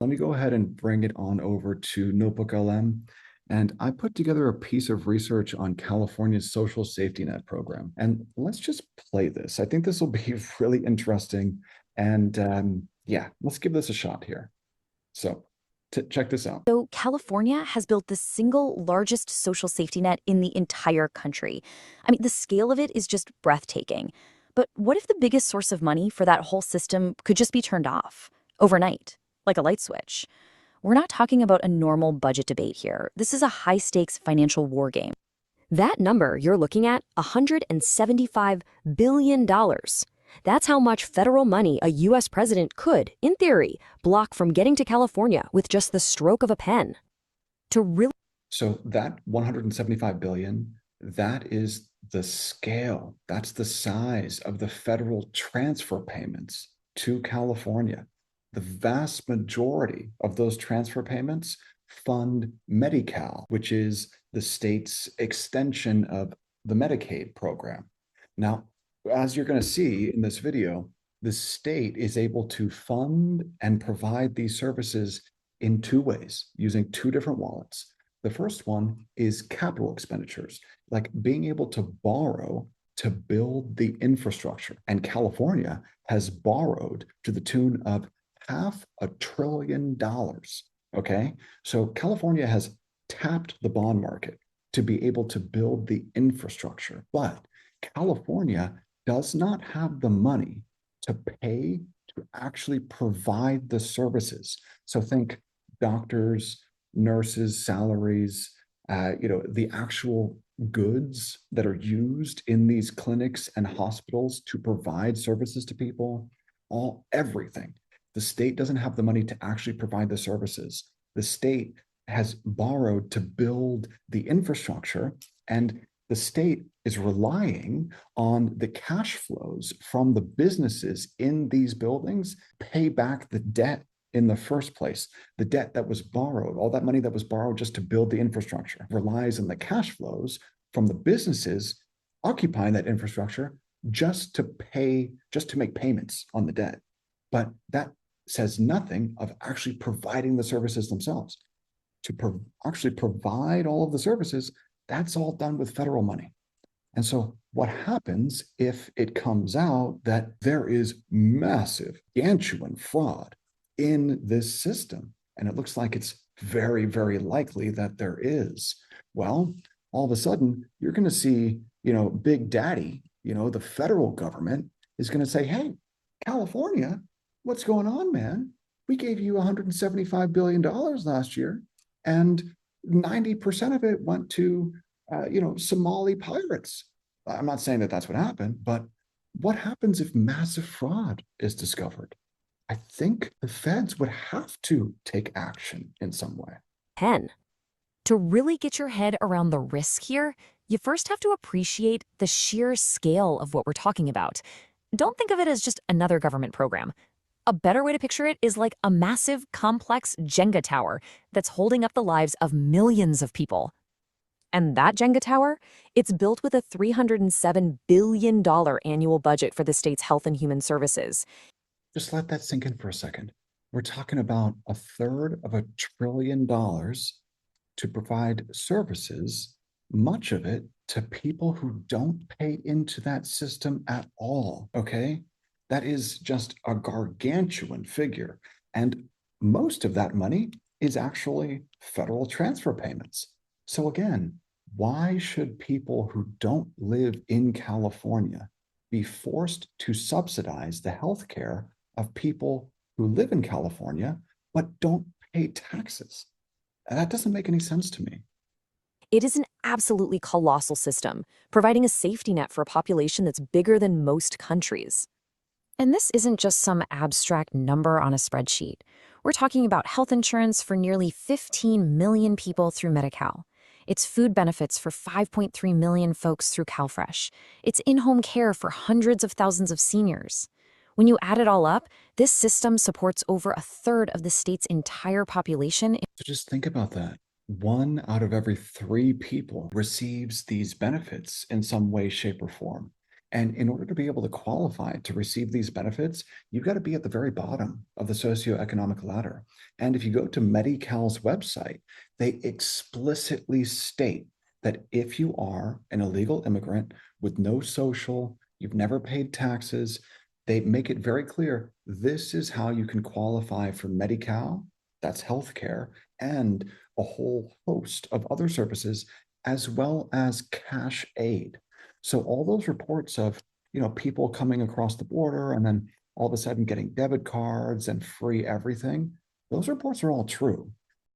Let me go ahead and bring it on over to Notebook LM. And I put together a piece of research on California's social safety net program. And let's just play this. I think this will be really interesting. And yeah, let's give this a shot here. So check this out. So, California has built the single largest social safety net in the entire country. I mean, the scale of it is just breathtaking. But what if the biggest source of money for that whole system could just be turned off overnight, like a light switch? We're not talking about a normal budget debate here. This is a high stakes financial war game. That number you're looking at, $175 billion. That's how much federal money a U.S. president could, in theory, block from getting to California with just the stroke of a pen. To really So that 175 billion, that is the scale. That's the size of the federal transfer payments to California. The vast majority of those transfer payments fund Medi-Cal, which is the state's extension of the Medicaid program. Now, as you're going to see in this video, the state is able to fund and provide these services in two ways using two different wallets. The first one is capital expenditures, like being able to borrow to build the infrastructure. And California has borrowed to the tune of $500 billion. Okay. So California has tapped the bond market to be able to build the infrastructure. But California does not have the money to pay to actually provide the services. So think doctors, nurses, salaries, the actual goods that are used in these clinics and hospitals to provide services to people, everything. The state doesn't have the money to actually provide the services. The state has borrowed to build the infrastructure, and the state is relying on the cash flows from the businesses in these buildings pay back the debt in the first place. The debt that was borrowed, all that money that was borrowed just to build the infrastructure, relies on the cash flows from the businesses occupying that infrastructure just to make payments on the debt. But that says nothing of actually providing the services themselves. Actually provide all of the services, that's all done with federal money. And so what happens if it comes out that there is massive gargantuan fraud in this system? And it looks like it's very, very likely that there is. Well, all of a sudden, you're going to see, Big Daddy, the federal government is going to say, hey, California, what's going on, man? We gave you $175 billion last year, and 90% of it went to, Somali pirates. I'm not saying that that's what happened, but what happens if massive fraud is discovered? I think the feds would have to take action in some way. pen. To really get your head around the risk here, you first have to appreciate the sheer scale of what we're talking about. Don't think of it as just another government program. A better way to picture it is like a massive, complex Jenga tower that's holding up the lives of millions of people. And that Jenga tower, it's built with a $307 billion annual budget for the state's health and human services. Just let that sink in for a second. We're talking about $1/3 trillion to provide services, much of it to people who don't pay into that system at all. Okay. That is just a gargantuan figure. And most of that money is actually federal transfer payments. So, again, why should people who don't live in California be forced to subsidize the health care of people who live in California but don't pay taxes? That doesn't make any sense to me. It is an absolutely colossal system, providing a safety net for a population that's bigger than most countries. And this isn't just some abstract number on a spreadsheet. We're talking about health insurance for nearly 15 million people through Medi-Cal. It's food benefits for 5.3 million folks through CalFresh. It's in-home care for hundreds of thousands of seniors. When you add it all up, this system supports over a third of the state's entire population. So just think about that. One out of every three people receives these benefits in some way, shape, or form. And in order to be able to qualify to receive these benefits, you've got to be at the very bottom of the socioeconomic ladder. And if you go to Medi-Cal's website, they explicitly state that if you are an illegal immigrant with no social, you've never paid taxes, they make it very clear this is how you can qualify for Medi-Cal, that's healthcare, and a whole host of other services, as well as cash aid. So all those reports of, people coming across the border and then all of a sudden getting debit cards and free everything, those reports are all true.